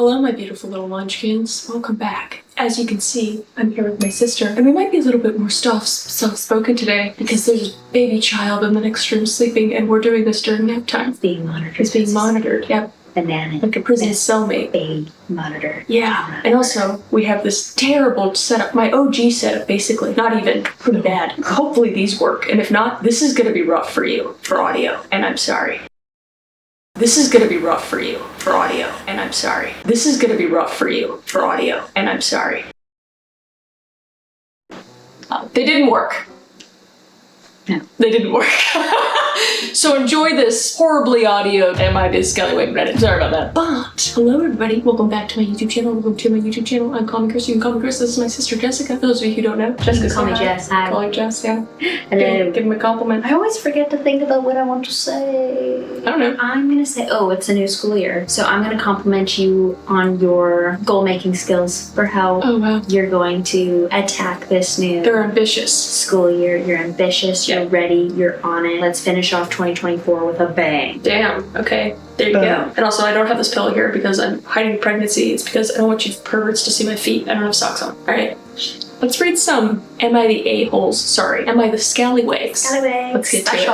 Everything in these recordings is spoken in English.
Hello, my beautiful little munchkins. Welcome back. As you can see, I'm here with my sister, and we might be a little bit more soft-spoken today because there's a baby child in the next room sleeping, and we're doing this during nap time. It's being monitored. It's being monitored, yep. Banana. Like a prison cellmate. Baby monitor. Yeah, and also, we have this terrible setup, my OG setup, basically. Not even pretty bad. Hopefully these work, and if not, this is gonna be rough for you, for audio, and I'm sorry. This is gonna be rough for you, for audio, and I'm sorry. This is gonna be rough for you, for audio, and I'm sorry. They didn't work. No. They didn't work. So enjoy this horribly audio Am I the Scallywag Reddit. Sorry about that. But, hello everybody. Welcome back to my YouTube channel. Welcome to my YouTube channel. I'm Call Me Chris. You can call me Chris. This is my sister Jessica. For those of you who don't know, Jessica. Call me Jess. Hi. Call me Jess, yeah. And then Give him a compliment. I always forget to think about what I want to say. I don't know. I'm gonna say, it's a new school year. So I'm gonna compliment you on your goal-making skills for how you're going to attack this new They're ambitious. school year. You're ambitious, you're ready, you're on it. Let's finish off 2024 with a bang. Damn. Okay. There you go. And also, I don't have this pillow here because I'm hiding pregnancy. It's because I don't want you perverts to see my feet. I don't have socks on. All right. Let's read some Am I the A-holes? Sorry. Am I the Scallywags? Scallywags. Let's get to it.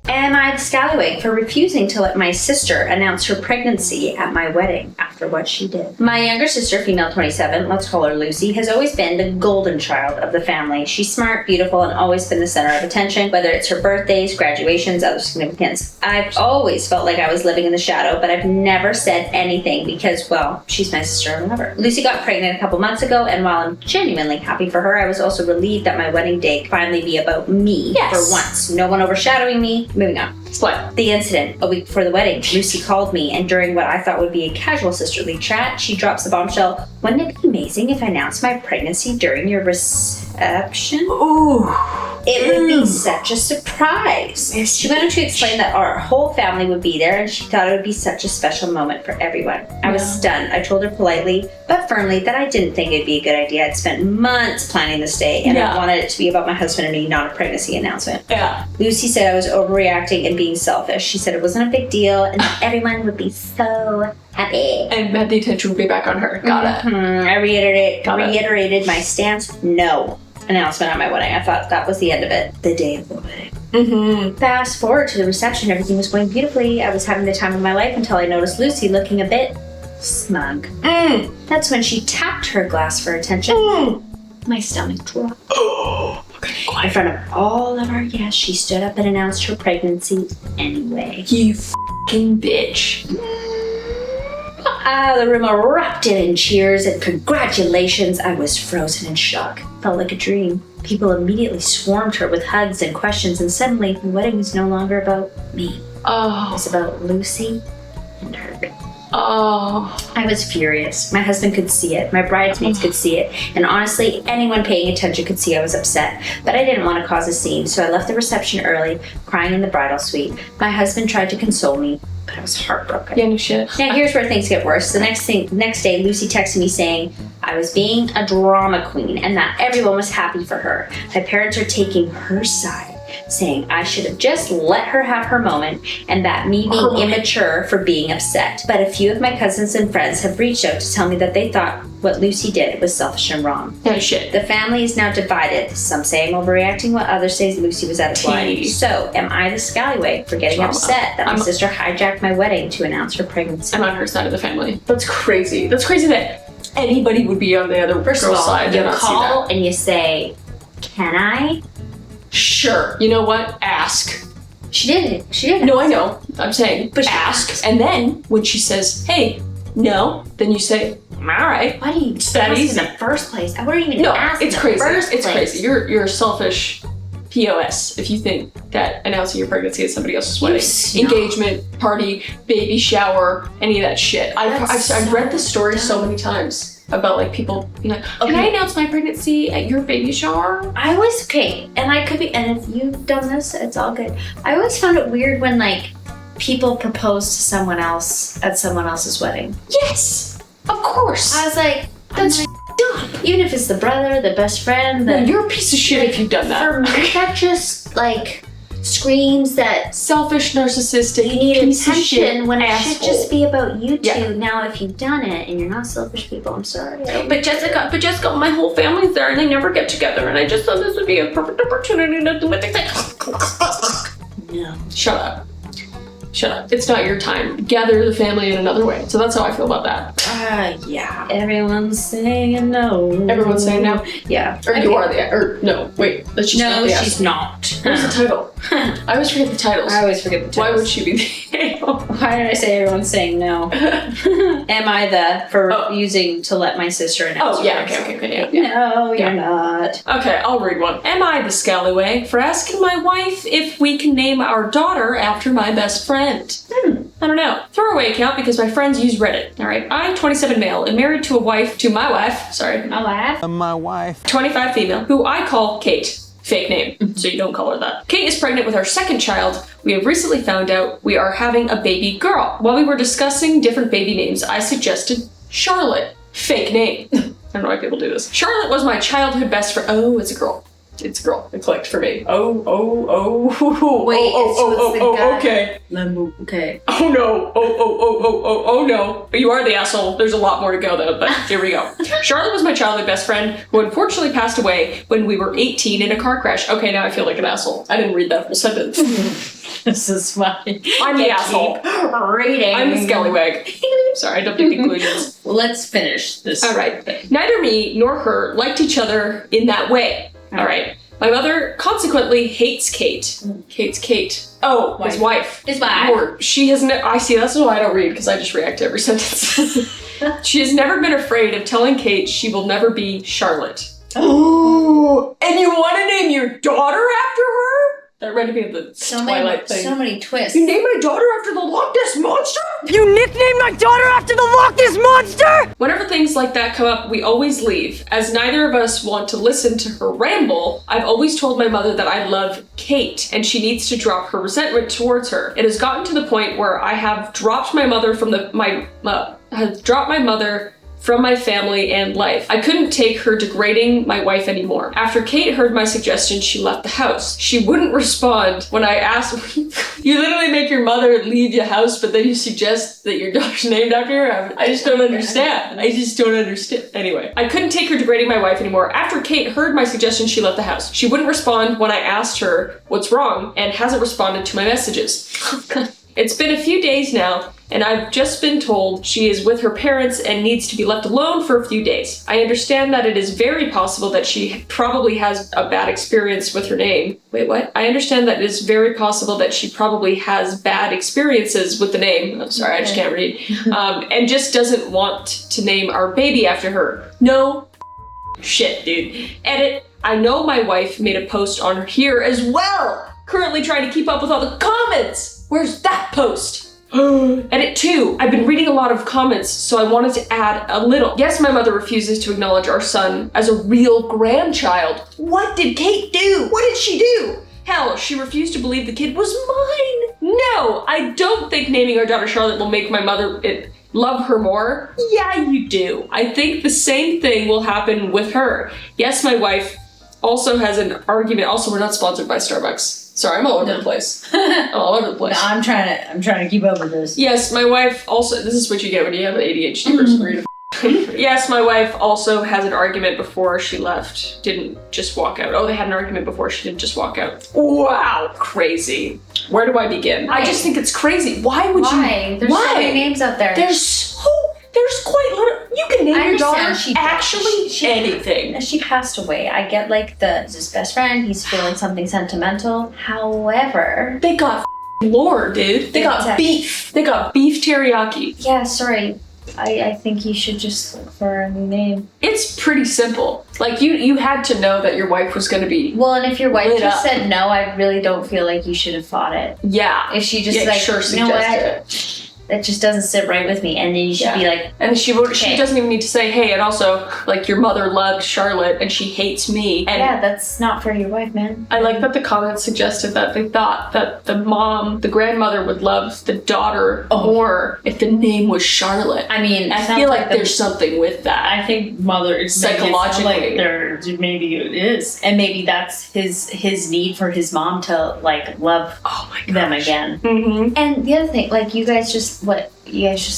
Am I the scallywag for refusing to let my sister announce her pregnancy at my wedding after what she did? My younger sister, female 27, let's call her Lucy, has always been the golden child of the family. She's smart, beautiful, and always been the center of attention, whether it's her birthdays, graduations, other significance. I've always felt like I was living in the shadow, but I've never said anything because, well, she's my sister and lover. Lucy got pregnant a couple months ago, and while I'm genuinely happy for her, I was also relieved that my wedding day could finally be about me for once. No one overshadowing me. Moving on. What? The incident. A week before the wedding, Lucy called me, and during what I thought would be a casual sisterly chat, she drops the bombshell. Wouldn't it be amazing if I announced my pregnancy during your reception? Ooh. It would be such a surprise. She went on to explain that our whole family would be there, and she thought it would be such a special moment for everyone. I was stunned. I told her politely, but firmly, that I didn't think it'd be a good idea. I'd spent months planning this day, and I wanted it to be about my husband and me, not a pregnancy announcement. Yeah. Lucy said I was overreacting and being selfish. She said it wasn't a big deal, and that everyone would be so happy. And that the attention would be back on her. Got it. I reiterated my stance. No announcement at my wedding. I thought that was the end of it. The day of the wedding. Fast forward to the reception. Everything was going beautifully. I was having the time of my life until I noticed Lucy looking a bit smug. That's when she tapped her glass for attention. My stomach dropped. In front of all of our guests, she stood up and announced her pregnancy anyway. You f***ing bitch. The room erupted in cheers and congratulations. I was frozen in shock. Felt like a dream. People immediately swarmed her with hugs and questions, and suddenly the wedding was no longer about me. It was about Lucy and her. I was furious. My husband could see it. My bridesmaids could see it. And honestly, anyone paying attention could see I was upset. But I didn't want to cause a scene, so I left the reception early, crying in the bridal suite. My husband tried to console me, but I was heartbroken. Yeah, no shit. Now here's where things get worse. The next day, Lucy texted me saying I was being a drama queen and that everyone was happy for her. My parents are taking her side, saying I should have just let her have her moment and that me being immature for being upset. But a few of my cousins and friends have reached out to tell me that they thought what Lucy did was selfish and wrong. No shit. The family is now divided. Some say I'm overreacting while others say Lucy was out of line. So, am I the scallywag for getting upset that my sister hijacked my wedding to announce her pregnancy? I'm on her side of the family. That's crazy. That's crazy that anybody would be on the other girl's side. You call and you say, can I? Sure. You know what? Ask. She did. No, I know. I'm saying, but ask. And then when she says, hey, no, then you say, all right. Why do you ask in the first place? I wouldn't even ask it's crazy. It's crazy. You're a selfish POS if you think that announcing your pregnancy at somebody else's wedding, engagement, party, baby shower, any of that shit. I've read this story so many times about like people being like, can I announce my pregnancy at your baby shower? I always, and I could be, and if you've done this, it's all good. I always found it weird when like people propose to someone else at someone else's wedding. Yes, of course. I was like, that's dumb. Even if it's the brother, the best friend. No, you're a piece of shit if you've done that. For me, that just like, screams that selfish, narcissistic, you need piece of shit attention when it asshole. should just be about you two. Yeah. Now, if you've done it and you're not selfish people, I'm sorry. But Jessica, my whole family's there and they never get together, and I just thought this would be a perfect opportunity to do what they say. No. Shut up. It's not your time. Gather the family in another way. So that's how I feel about that. Yeah. Everyone's saying no. Everyone's saying no. Yeah. Or you are no, wait. That's just not No, the she's not. What's the title? I always forget the titles. I always forget the titles. Why would she be the Why did I say everyone's saying no? Am I the for refusing to let my sister announce? Oh, yeah, okay, yeah. No, you're not. Okay, I'll read one. Am I the scallywag for asking my wife if we can name our daughter after my best friend? I don't know. Throwaway account because my friends use Reddit. All right, I'm 27 male and married to my wife, 25 female, who I call Kate. Fake name, so you don't call her that. Kate is pregnant with our second child. We have recently found out we are having a baby girl. While we were discussing different baby names, I suggested Charlotte. Fake name. I don't know why people do this. Charlotte was my childhood best friend. Oh, it's a girl. It clicked for me. Oh. Wait, Okay. Okay. Oh no. Oh no. But you are the asshole. There's a lot more to go though, but here we go. Charlotte was my childhood best friend who unfortunately passed away when we were 18 in a car crash. Okay, now I feel like an asshole. I didn't read that whole sentence. This is funny. I'm the asshole. Reading. I'm the scallywag. Sorry, I don't do conclusions. Let's finish this. All right. Neither me nor her liked each other in that way. All right. My mother consequently hates Kate. Hates Kate. Oh, his wife. His wife. Or she has I see, that's why I don't read, because I just react to every sentence. She has never been afraid of telling Kate she will never be Charlotte. Oh, and you want to name your daughter after her? That reminded me of the Twilight thing. So many twists. You named my daughter after the Loch Ness Monster? You nicknamed my daughter after the Loch Ness Monster? Whenever things like that come up, we always leave. As neither of us want to listen to her ramble, I've always told my mother that I love Kate and she needs to drop her resentment towards her. It has gotten to the point where I have dropped my mother from from my family and life. I couldn't take her degrading my wife anymore. After Kate heard my suggestion, she left the house. She wouldn't respond when I asked, you literally make your mother leave your house, but then you suggest that your daughter's named after her? I just don't understand. Anyway, I couldn't take her degrading my wife anymore. After Kate heard my suggestion, she left the house. She wouldn't respond when I asked her what's wrong and hasn't responded to my messages. It's been a few days now, and I've just been told she is with her parents and needs to be left alone for a few days. I understand that it is very possible that she probably has a bad experience with her name. Wait, what? I understand that it is very possible that she probably has bad experiences with the name. I'm sorry, I just can't read. And just doesn't want to name our baby after her. No shit, dude. Edit. I know my wife made a post on here as well. Currently trying to keep up with all the comments. Where's that post? Edit 2. I've been reading a lot of comments, so I wanted to add a little. Yes, my mother refuses to acknowledge our son as a real grandchild. What did Kate do? What did she do? Hell, she refused to believe the kid was mine. No, I don't think naming our daughter Charlotte will make my mother love her more. Yeah, you do. I think the same thing will happen with her. Yes, my wife also has an argument. Also, we're not sponsored by Starbucks. Sorry, I'm all over the place. I'm all over the place. No, I'm trying to keep up with this. Yes, my wife also, this is what you get when you have an ADHD person. Yes, my wife also has an argument before she left. Didn't just walk out. Oh, they had an argument before she didn't just walk out. Wow, crazy. Where do I begin? I just think it's crazy. Why would you? There's so many names out there. There's quite little. You can name your daughter She anything. She passed away. I get like it's his best friend. He's feeling something sentimental. However, they got lore, dude. They got beef. They got beef teriyaki. Yeah, sorry. I think you should just look for a new name. It's pretty simple. Like you had to know that your wife was going to be. Well, and if your wife just said no, I really don't feel like you should have fought it. Yeah. If she just sure you know what? That just doesn't sit right with me. And then you should be like, and she doesn't even need to say, hey, and also, like, your mother loved Charlotte and she hates me. And yeah, that's not for your wife, man. I like that the comments suggested that they thought that the grandmother would love the daughter more if the name was Charlotte. I mean, I feel like there's something with that. I think mother psychologically, maybe it is, and maybe that's his need for his mom to like love them again. Mm-hmm. And the other thing, like, you guys just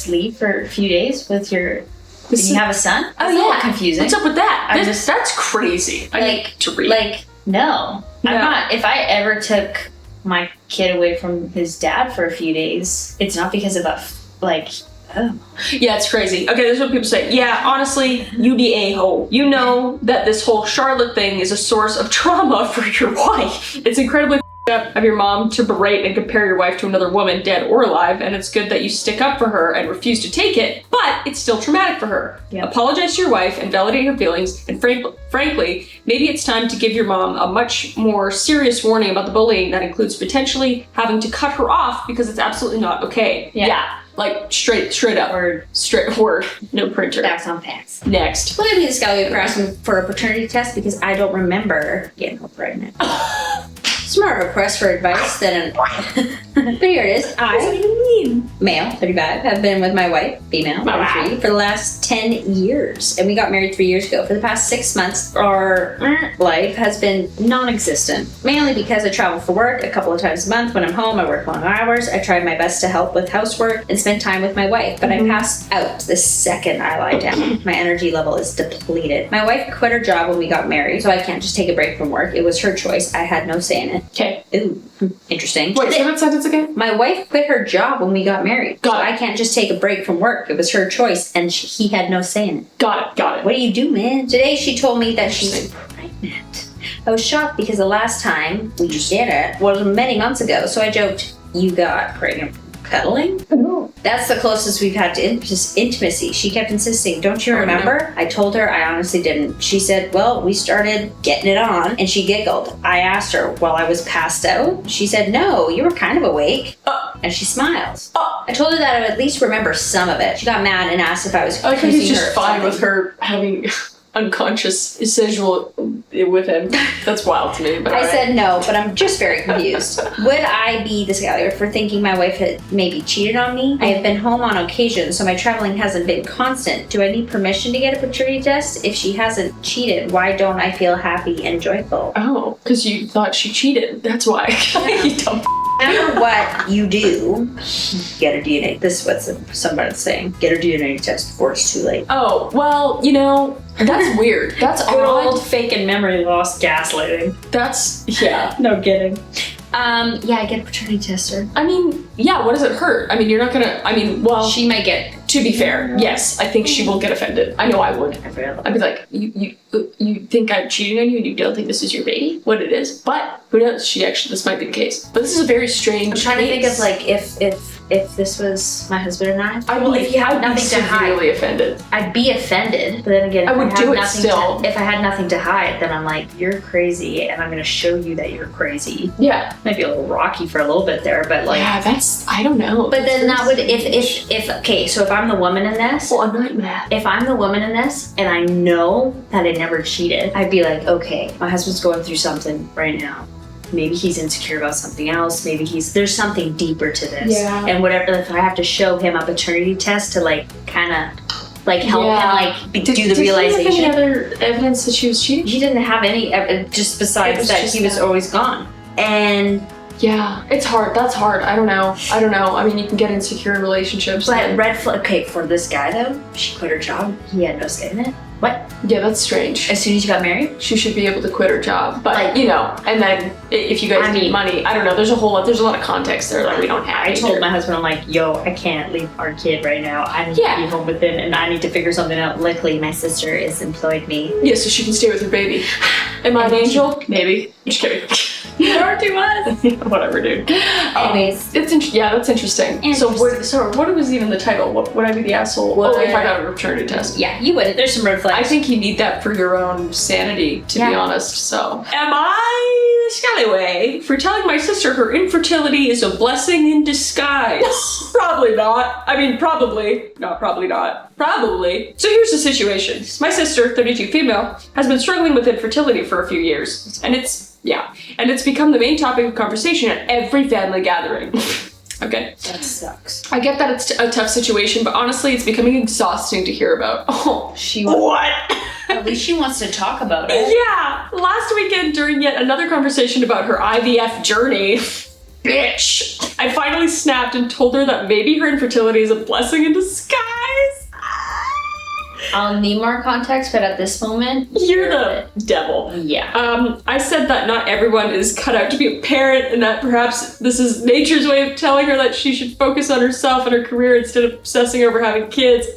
leave for a few days with your. Did you have a son? Oh, that's a little confusing. What's up with that? That's crazy. I need to read. Like, no, I'm not. If I ever took my kid away from his dad for a few days, it's not because of Yeah, it's crazy. Okay, this is what people say. Yeah, honestly, you the a-hole. You know that this whole Charlotte thing is a source of trauma for your wife. It's incredibly up of your mom to berate and compare your wife to another woman, dead or alive, and it's good that you stick up for her and refuse to take it, but it's still traumatic for her. Yep. Apologize to your wife and validate her feelings, and frankly, maybe it's time to give your mom a much more serious warning about the bullying that includes potentially having to cut her off because it's absolutely not okay. Yeah. Like, straight up. Straight word. No printer. Facts on facts. Next. Well, maybe this guy would ask me for a paternity test because I don't remember getting her pregnant. Smart request for advice than but here it is. What do you mean? Male, 35, have been with my wife, female, 33, for the last 10 years. And we got married 3 years ago. For the past 6 months, our life has been non-existent. Mainly because I travel for work a couple of times a month. When I'm home, I work long hours. I try my best to help with housework and spend time with my wife. But I pass out the second I lie down. My energy level is depleted. My wife quit her job when we got married, so I can't just take a break from work. It was her choice. I had no say in it. Okay. Ooh, interesting. Wait, say that sentence again? My wife quit her job when we got married. Got so it. I can't just take a break from work. It was her choice, and he had no say in it. Got it. What do you do, man? Today she told me that she's pregnant. I was shocked because the last time we did it was many months ago. So I joked, "You got pregnant from cuddling?" No. That's the closest we've had to intimacy. She kept insisting, "Don't you remember?" I told her I honestly didn't. She said, "Well, we started getting it on," and she giggled. I asked her while I was passed out. She said, "No, you were kind of awake." And she smiles. I told her that I would at least remember some of it. She got mad and asked if I was I think he's accusing her just of fine something. with her having unconscious sexual with him. That's wild to me. But I said no, but I'm just very confused. Would I be the scalar for thinking my wife had maybe cheated on me? I have been home on occasion, so my traveling hasn't been constant. Do I need permission to get a paternity test? If she hasn't cheated, why don't I feel happy and joyful? Oh, because you thought she cheated. That's why. You dumb. No matter what you do, get a DNA. This is what somebody's saying. Get a DNA test before it's too late. Oh, well, that's weird. That's Good odd. old fake and memory loss gaslighting. That's, yeah. No kidding. Yeah, I get a paternity tester. I mean, yeah, what does it hurt? I mean, you're not gonna, She might get. to be fair, yes, I think she will get offended. I know I would. I'd be like, you think I'm cheating on you and you don't think this is your baby? What it is. But who knows? This might be the case. But this is a very strange I'm trying to think case. of like if this was my husband and I. Well, if you have nothing to hide, severely offended. I'd be offended. But then again, I would do it nothing still. if I had nothing to hide, then I'm like, you're crazy, and I'm going to show you that you're crazy. Yeah. Might be a little rocky for a little bit there, but like. Yeah, I don't know. But then that would if okay, so if I'm the woman in this, well, a nightmare. if I'm the woman in this and I know that I never cheated, I'd be like, okay, my husband's going through something right now. Maybe he's insecure about something else. Maybe there's something deeper to this. Yeah. And whatever, if I have to show him a paternity test to like kind of like help him like do the realization. Did he have any other evidence that she was cheating? He didn't have any, just besides that he was always gone. And yeah, it's hard. That's hard. I don't know. I mean, you can get insecure in relationships. but red flag. Okay, for this guy though, she quit her job. He had no say in it. What? Yeah, that's strange. As soon as you got married? She should be able to quit her job, but Like- and then if you guys need money, I don't know. There's a lot of context there that we don't have. I either. told my husband, I'm like, yo, I can't leave our kid right now. I need to be home with him and I need to figure something out. Luckily, my sister is employed me. Yeah, so she can stay with her baby. Am I an angel? Maybe. Just kidding. You are too much. Whatever, dude. Anyways. That's interesting. So what was even the title? What would I be the asshole? What- if I got a paternity test. Yeah, you would. There's some red flags. I think you need that for your own sanity, to be Yeah. honest. So, am I the scallywag for telling my sister her infertility is a blessing in disguise. Probably not. I mean, probably. No, probably not. Probably. So here's the situation. My sister, 32 female, has been struggling with infertility for a few years. And it's become the main topic of conversation at every family gathering. Okay. That sucks. I get that it's a tough situation, but honestly, it's becoming exhausting to hear about. Oh, what? At least she wants to talk about it. Yeah. Last weekend, during yet another conversation about her IVF journey, bitch, I finally snapped and told her that maybe her infertility is a blessing in disguise. I'll need more context, but at this moment, You're the devil. Yeah. I said that not everyone is cut out to be a parent, and that perhaps this is nature's way of telling her that she should focus on herself and her career instead of obsessing over having kids.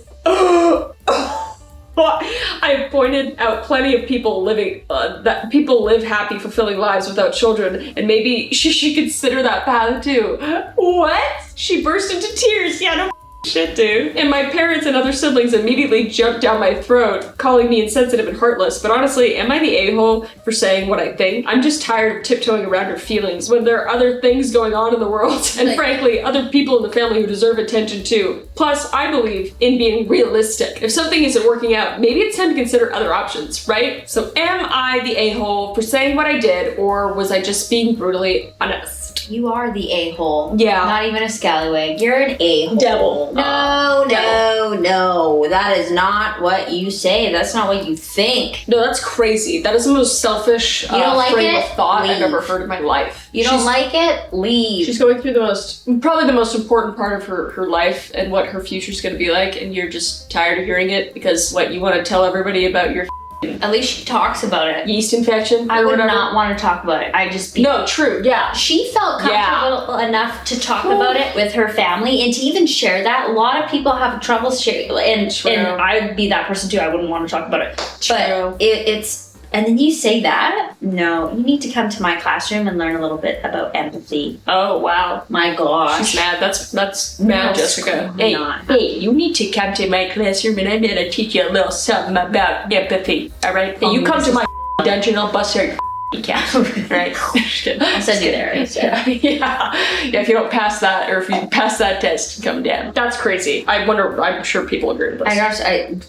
I pointed out plenty of people living, that people live happy, fulfilling lives without children, and maybe she should consider that path too. What? She burst into tears. Yeah, no shit, dude. And my parents and other siblings immediately jumped down my throat, calling me insensitive and heartless. But honestly, am I the a-hole for saying what I think? I'm just tired of tiptoeing around her feelings when there are other things going on in the world, and frankly, other people in the family who deserve attention too. Plus, I believe in being realistic. If something isn't working out, maybe it's time to consider other options, right? So am I the a-hole for saying what I did, or was I just being brutally honest? You are the a-hole. Yeah. Not even a scallywag. You're an a-hole. Devil. No, Devil. no. That is not what you say. That's not what you think. No, that's crazy. That is the most selfish You don't like frame it? of thought I've Leave. ever heard in my life. You don't like it? Leave. She's going through probably the most important part of her life and what her future's going to be like, and you're just tired of hearing it because you want to tell everybody about your At least she talks about it. yeast infection I or would whatever. not want to talk about it. I just be. No, true, yeah. She felt comfortable enough to talk about it with her family and to even share that. A lot of people have trouble sharing, and I'd be that person too. I wouldn't want to talk about it. True. But it's. And then you say that? No, you need to come to my classroom and learn a little bit about empathy. Oh, wow. My gosh. She's mad. That's mad, Jessica. Hey, you need to come to my classroom and I'm gonna teach you a little something about empathy. Alright? Hey, you come to my dungeon, I'll bust your cap. Right? I'll send you there. Yeah, if you don't pass that, or if you pass that test, come down. That's crazy. I'm sure people agree with this.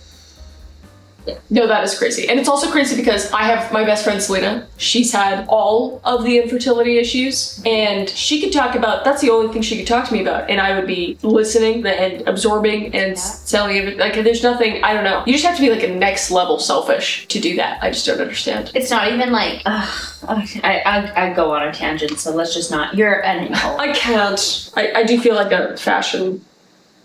No, that is crazy. And it's also crazy because I have my best friend Selena. She's had all of the infertility issues, and she could talk about, that's the only thing she could talk to me about, and I would be listening and absorbing and telling everything. Like, there's nothing, I don't know. You just have to be like a next level selfish to do that. I just don't understand. It's not even like, I go on a tangent, so let's just not. You're an a-hole. I can't. I do feel like a fashion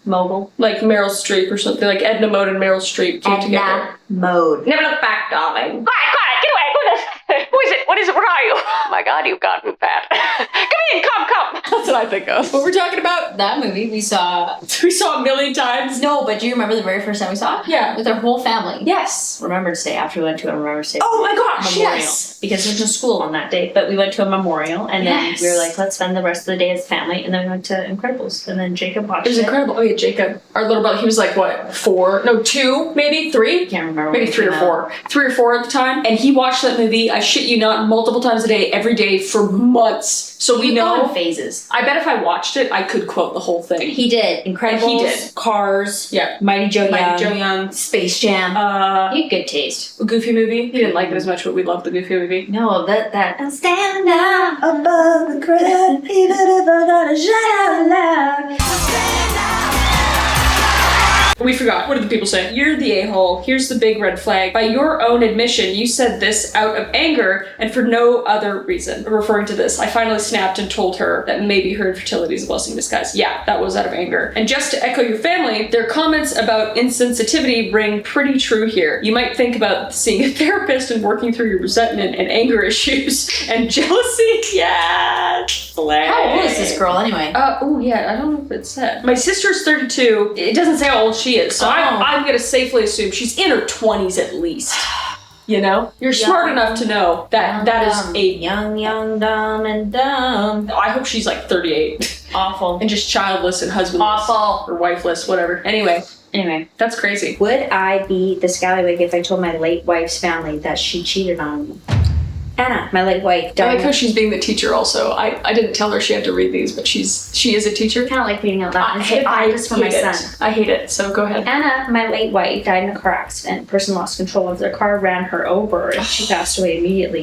mogul. like Meryl Streep or something, like Edna Mode and Meryl Streep came together. Mode. Never look back, darling. Quiet, get away. Who is it? What is it? What are you? Oh my God, you've gotten fat. Come in, come. That's what I think of. What we're talking about? That movie we saw. We saw a million times. No, but do you remember the very first time we saw it? Yeah. With our whole family. Yes. Remembrance Day after we went to a Remembrance Day. Oh my gosh, memorial. yes. Because there's no school on that day, but we went to a memorial and then Yes. we were like, let's spend the rest of the day as family, and then we went to Incredibles, and then Jacob watched It was incredible. Oh yeah, Jacob, our little brother, he was like, what, 4? No, 2, maybe 3? I can't remember. Maybe when it 3 or came 4. 3 or 4 at the time. And he watched that movie, I shit you not, multiple times a day, every day for months. So we You go know. in phases. I bet if I watched it, I could quote the whole thing. He did. Incredibles. He did. Cars. Yeah. Mighty Joe Mighty Young. Joe Young. Space Jam. He had good taste. A Goofy movie. He didn't like it as much, but we loved the Goofy movie. No, that. I'll stand up above the crowd, even if I gotta shout out loud. We forgot. What did the people say? You're the a-hole. Here's the big red flag. By your own admission, you said this out of anger and for no other reason. Referring to this, I finally snapped and told her that maybe her infertility is a blessing in disguise. Yeah, that was out of anger. And just to echo your family, their comments about insensitivity ring pretty true here. You might think about seeing a therapist and working through your resentment and anger issues and jealousy. Yeah. Flag. How old is this girl anyway? Oh yeah, I don't know if it said. My sister's 32. It doesn't say how old she is, so I'm gonna safely assume she's in her 20s at least. You know? You're smart enough to know that that is a... young, dumb, and dumb. I hope she's like 38. Awful. And just childless and husbandless. Awful. Or wifeless, whatever. Anyway, that's crazy. Would I be the scallywag if I told my late wife's family that she cheated on me? Anna, my late wife, I like died. how she's being the teacher also. I didn't tell her she had to read these, but she is a teacher. Kind of like reading out loud. It's good practice for my son. I hate it, so go ahead. Anna, my late wife, died in a car accident. Person lost control of their car, ran her over, and she passed away immediately.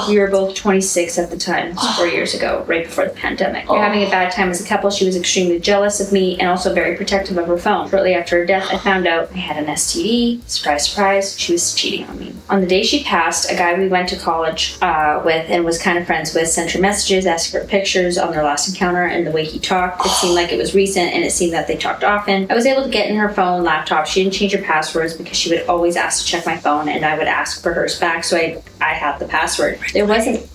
We were both 26 at the time. It was 4 years ago, right before the pandemic. We were having a bad time as a couple. She was extremely jealous of me and also very protective of her phone. Shortly after her death, I found out I had an STD. Surprise, surprise, she was cheating on me. On the day she passed, a guy we went to college with and was kind of friends with sent her messages, asking for pictures on their last encounter, and the way he talked, it seemed like it was recent, and it seemed that they talked often. I was able to get in her phone, laptop. She didn't change her passwords because she would always ask to check my phone, and I would ask for hers back, so I had the password. There wasn't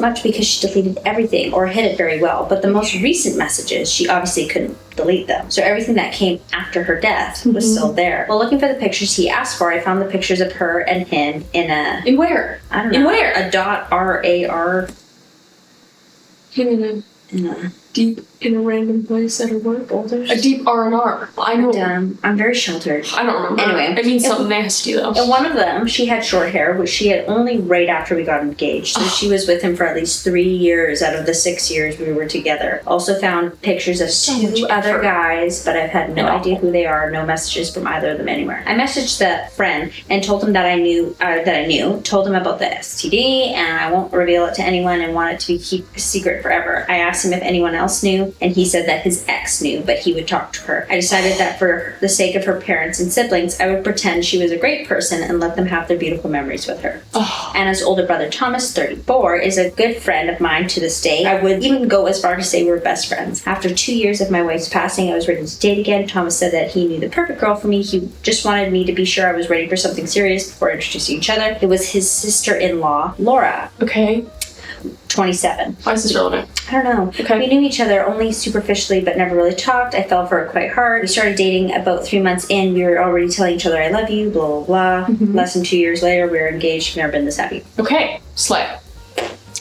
much because she deleted everything or hid it very well, but the most recent messages, she obviously couldn't delete them. So everything that came after her death was still there. While looking for the pictures he asked for, I found the pictures of her and him in a... In where? I don't know. In where? A .rar. In a deep, in a random place at her work. A deep R&R. I know. I'm very sheltered. I don't remember. Anyway. It means something nasty, though. And one of them, she had short hair, which she had only right after we got engaged. So she was with him for at least 3 years out of the 6 years we were together. Also found pictures of two other guys, but I've had no idea who they are. No messages from either of them anywhere. I messaged the friend and told him that I knew, told him about the STD, and I won't reveal it to anyone and want it to be kept secret forever. I asked him if anyone else knew, and he said that his ex knew, but he would talk to her. I decided that for the sake of her parents and siblings, I would pretend she was a great person and let them have their beautiful memories with her. Anna's older brother, Thomas, 34, is a good friend of mine to this day. I would even go as far to say we're best friends. After 2 years of my wife's passing, I was ready to date again. Thomas said that he knew the perfect girl for me. He just wanted me to be sure I was ready for something serious before introducing each other. It was his sister-in-law, Laura. Okay. 27. Why is this relevant? I don't know. Okay. We knew each other only superficially, but never really talked. I fell for it quite hard. We started dating about 3 months in. We were already telling each other I love you, blah, blah, blah. Less than 2 years later, we were engaged. Never been this happy. Okay. Slay.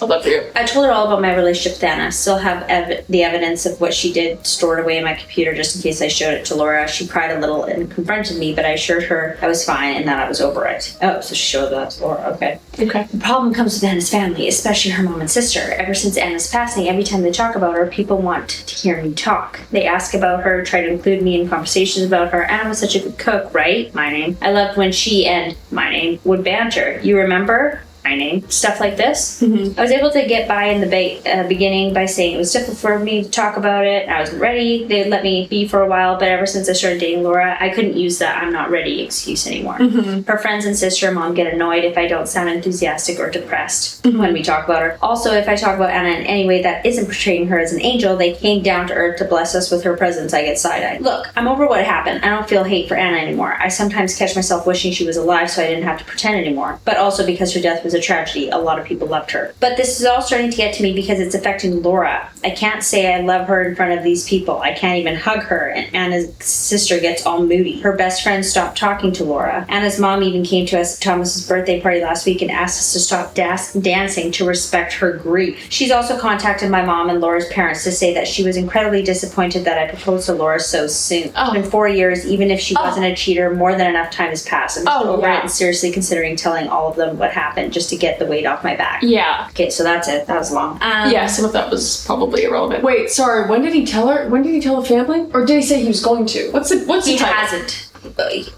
I'll love for you. I told her all about my relationship with Anna. Still have the evidence of what she did stored away in my computer just in case I showed it to Laura. She cried a little and confronted me, but I assured her I was fine and that I was over it. Oh, so she showed that to Laura. Okay. Okay. The problem comes with Anna's family, especially her mom and sister. Ever since Anna's passing, every time they talk about her, people want to hear me talk. They ask about her, try to include me in conversations about her. Anna was such a good cook, right? My name. I loved when she and my name would banter. You remember? My name, stuff like this. I was able to get by in the beginning by saying it was difficult for me to talk about it. I wasn't ready. They let me be for a while, but ever since I started dating Laura, I couldn't use that I'm not ready excuse anymore. Her friends and sister and mom get annoyed if I don't sound enthusiastic or depressed when we talk about her. Also, if I talk about Anna in any way that isn't portraying her as an angel, they came down to earth to bless us with her presence. I get side-eyed. Look, I'm over what happened. I don't feel hate for Anna anymore. I sometimes catch myself wishing she was alive so I didn't have to pretend anymore. But also because her death was a tragedy. A lot of people loved her. But this is all starting to get to me because it's affecting Laura. I can't say I love her in front of these people. I can't even hug her, and Anna's sister gets all moody. Her best friend stopped talking to Laura. Anna's mom even came to us at Thomas's birthday party last week and asked us to stop dancing to respect her grief. She's also contacted my mom and Laura's parents to say that she was incredibly disappointed that I proposed to Laura so soon. It's been 4 years. Even if she wasn't a cheater, more than enough time has passed. I'm still over it and seriously considering telling all of them what happened just to get the weight off my back. Yeah. Okay, so that's it. That was long. Yeah, some of that was probably irrelevant. Wait, sorry, when did he tell her? When did he tell the family? Or did he say he was going to? What's the title? He hasn't.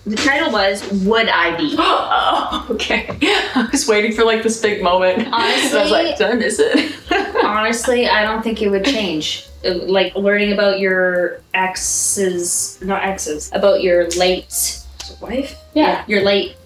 The title was Would I Be? Oh, okay. I was waiting for like this big moment. Honestly, I was like, did I miss it? Honestly, I don't think it would change. Like learning about your about your late wife? Yeah. Your late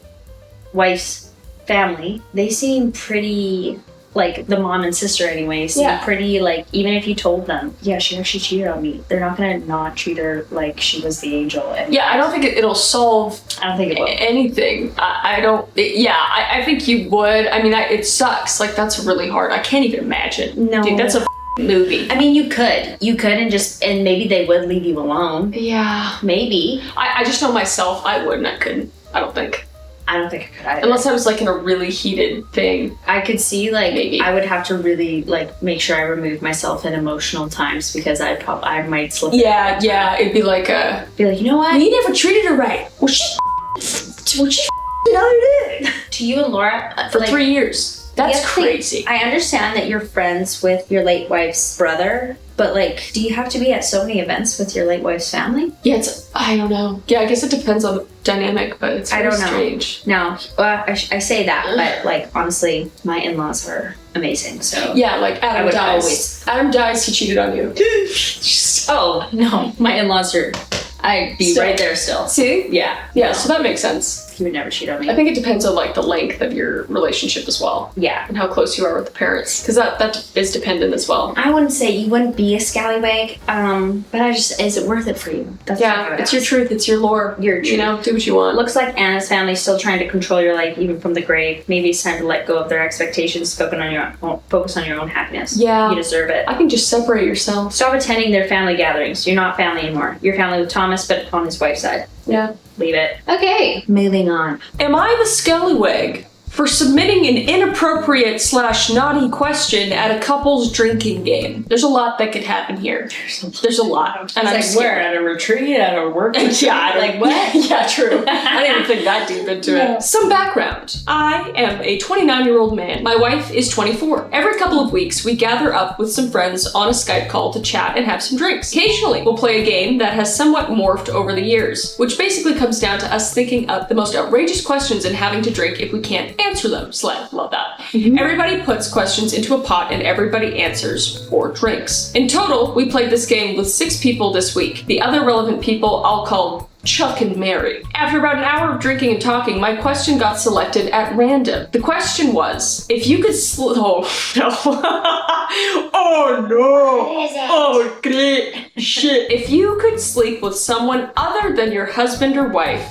wife's family. They seem pretty, like the mom and sister anyway, seem pretty like, even if you told them, yeah, she actually cheated on me, they're not gonna not treat her like she was the angel. And yeah, I don't think it'll solve I don't think it will. anything. I think you would. I mean, it sucks. Like, that's really hard. I can't even imagine. No. Dude, that's a movie. I mean, you could and maybe they would leave you alone. Yeah. Maybe. I just know myself, I wouldn't. I couldn't. I don't think I could either. Unless I was like in a really heated thing. I could see like Maybe. I would have to really like make sure I remove myself in emotional times because I might slip. Yeah, it'd be like Be like, you know what? you never treated her right. Well, she To you and Laura, For 3 years. That's you have to think- crazy. I understand that you're friends with your late wife's brother, but like, do you have to be at so many events with your late wife's family? Yeah, I don't know. Yeah, I guess it depends on the dynamic, but it's I very don't know. strange. No, well, I say that, but like, honestly, my in-laws are amazing. So Yeah, like Adam would dies. always- Adam dies, he cheated on you. Oh no, my in-laws are. I'd be Still. right there still. See? Yeah, Yeah, no, so that makes sense. he would never cheat on I me. think it depends on like the length of your relationship as well. Yeah. And how close you are with the parents. Because that is dependent as well. I wouldn't say you wouldn't be a scallywag, but is it worth it for you? That's what I Yeah, would it's your ask. truth, it's your lore. Your You truth. know, do what you want. Looks like Anna's family is still trying to control your life, even from the grave. Maybe it's time to let go of their expectations, focus on your own happiness. Yeah. You deserve it. I think just separate yourself. Stop attending their family gatherings. You're not family anymore. You're family with Thomas, but on his wife's side. Yeah. Leave it. Okay, moving on. Am I the scallywag for submitting an inappropriate / naughty question at a couple's drinking game? There's a lot that could happen here. There's a lot. And I'm It's like, where? scared. At a retreat? At a work? Yeah, I don't- Like, what? Yeah, true. I didn't even think that deep into it. Some background. I am a 29-year-old man. My wife is 24. Every couple of weeks, we gather up with some friends on a Skype call to chat and have some drinks. Occasionally, we'll play a game that has somewhat morphed over the years, which basically comes down to us thinking up the most outrageous questions and having to drink if we can't answer them. Slay. Love that. Everybody puts questions into a pot and everybody answers or drinks. In total, we played this game with 6 people this week. The other relevant people I'll call Chuck and Mary. After about an hour of drinking and talking, my question got selected at random. The question was, if you could oh no. Oh no. What is it? Oh great shit. If you could sleep with someone other than your husband or wife,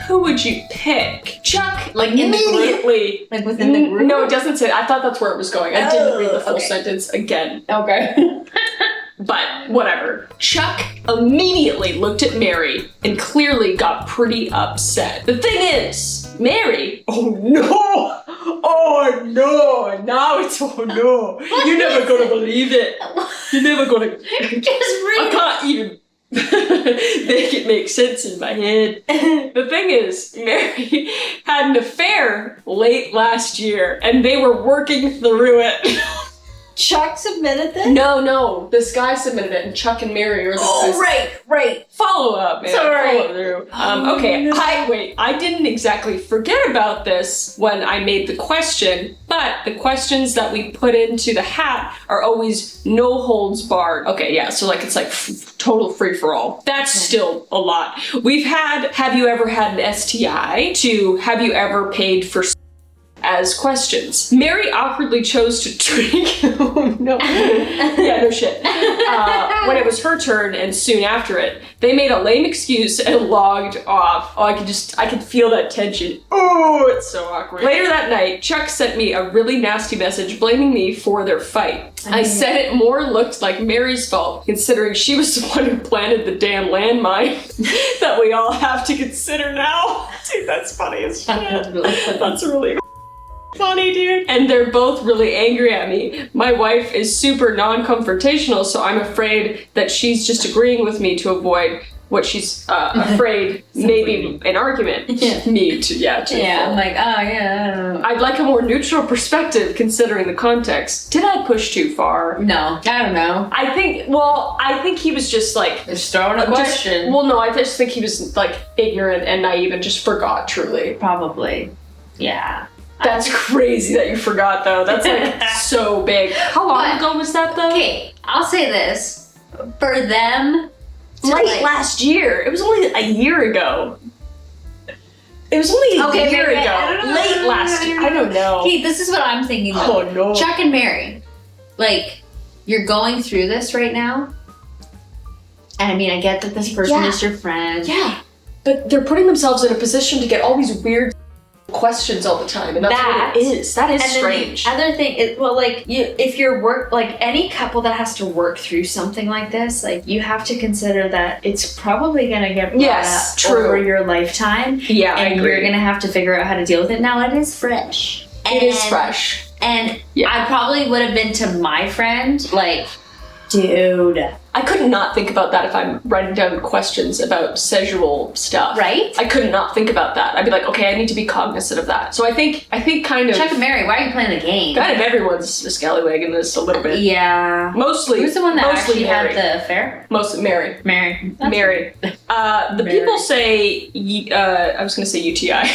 who would you pick? Chuck, Like in the group? immediately. Like within the group? No, it doesn't say. I thought that's where it was going. I didn't read the full okay. sentence again. Okay. But whatever. Chuck immediately looked at Mary and clearly got pretty upset. The thing is, Mary, oh no! Oh no! Now it's oh no! You're never gonna believe it. You're never gonna. Just I read. can't even make it make sense in my head. The thing is, Mary had an affair late last year, and they were working through it. Chuck submitted this? No, this guy submitted it, and Chuck and Mary are Oh, right. follow up, man. Sorry. Follow through. Okay, I didn't exactly forget about this when I made the question, but the questions that we put into the hat are always no holds barred. Okay, yeah, so like it's like total free for all. That's still a lot. We've had, have you ever had an STI, to have you ever paid for as questions. Mary awkwardly chose to drink. Oh no. Yeah, no shit. When it was her turn and soon after it, they made a lame excuse and logged off. Oh, I could feel that tension. Oh, it's so awkward. Later that night, Chuck sent me a really nasty message blaming me for their fight. I said it more looked like Mary's fault, considering she was the one who planted the damn landmine that we all have to consider now. Dude, that's funny as shit. That's really funny, dude. And they're both really angry at me. My wife is super non-confrontational, so I'm afraid that she's just agreeing with me to avoid what she's afraid maybe an argument. Me too, yeah. I'm like, oh yeah. I'd like a more neutral perspective considering the context. Did I push too far? No, I don't know. I think he was just like Just throwing a question. I just think he was like ignorant and naive and just forgot truly. Probably. Yeah. That's crazy that you forgot though. That's like so big. How long But- ago was that though? Okay, I'll say this. For them, to, Late like- last year. It was only a year ago. It was only a year maybe- ago. I don't know. Late last year. I don't know. Okay, this is what I'm thinking though. Oh no. Chuck and Mary, like, you're going through this right now. And I mean, I get that this person Yeah. is your friend. Yeah. But they're putting themselves in a position to get all these weird questions all the time, and that's That- what it is. That is And then strange. the other thing is, well, like, if you're like any couple that has to work through something like this, like, you have to consider that it's probably gonna get brought Yes, up true. over your lifetime. Yeah, I and agree. you're gonna have to figure out how to deal with it. Now, it is fresh. It is fresh. And Yeah. I probably would have been to my friend, like, Dude. I could not think about that if I'm writing down questions about sexual stuff. Right? I could not think about that. I'd be like, okay, I need to be cognizant of that. So I think kind of Chuck and Mary, why are you playing the game? kind of everyone's a scallywag in this a little bit. Yeah. Mostly. Who's the one that mostly actually Mary. had the affair? Mostly Mary. Mary. Mary. The Mary. people say, I was going to say UTI.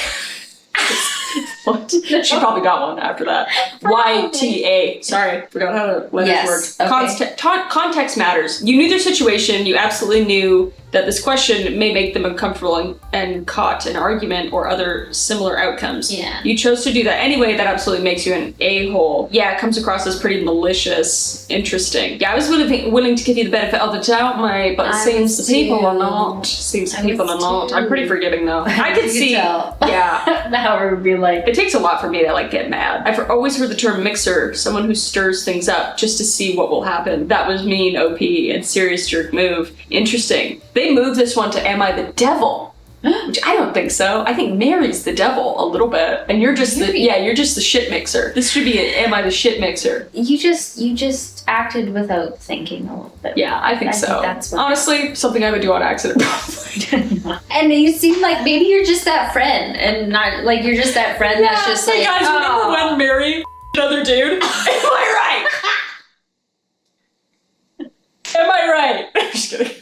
What? She probably got one after that. YTA. Sorry, forgot how to letters Yes, work. okay. Context matters. You knew their situation. You absolutely knew that this question may make them uncomfortable and caught an argument or other similar outcomes. Yeah. You chose to do that anyway. That absolutely makes you an a-hole. Yeah, it comes across as pretty malicious. Interesting. Yeah, I was willing to give you the benefit of the doubt, mate, but it I seems was the people are too. not. Seems the I people was are not. too. I'm pretty forgiving though. I You could could see. tell. Yeah. Now it would be like, It takes a lot for me to like get mad. I've always heard the term mixer, someone who stirs things up just to see what will happen. That was mean, OP, and serious jerk move. Interesting. They moved this one to Am I the Devil? Which I don't think so. I think Mary's the devil a little bit. And you're just you're just the shit mixer. This should be Am I the Shit Mixer? you just acted without thinking a little bit. Yeah, I think so. That's what. Honestly, something I would do on accident probably. And you seem like maybe you're just that friend, and not like you're just that friend that's just hey like, guys, remember when Mary another dude? Am I right? Am I right? I'm just kidding.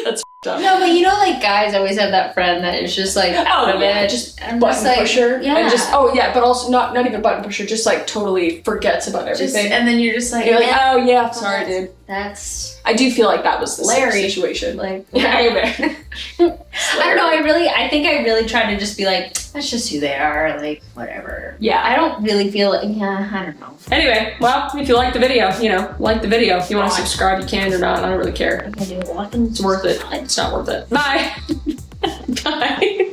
That's f***ed up. No, but you know, like guys always have that friend that is just like out of it, just and button like, pusher. Yeah, And just but also not even button pusher, just like totally forgets about everything. And then you're just like, You're like, yeah. oh yeah, sorry dude. that's I do feel like that was the Larry. situation. like. Anyway. I don't know. I think I really try to just be like, that's just who they are. Like whatever. Yeah. I don't really feel. Yeah, I don't know. Anyway, well, if you like the video, like the video. If you want to subscribe, you can or not. I don't really care. I do. It's worth it. It's not worth it. Bye. Bye.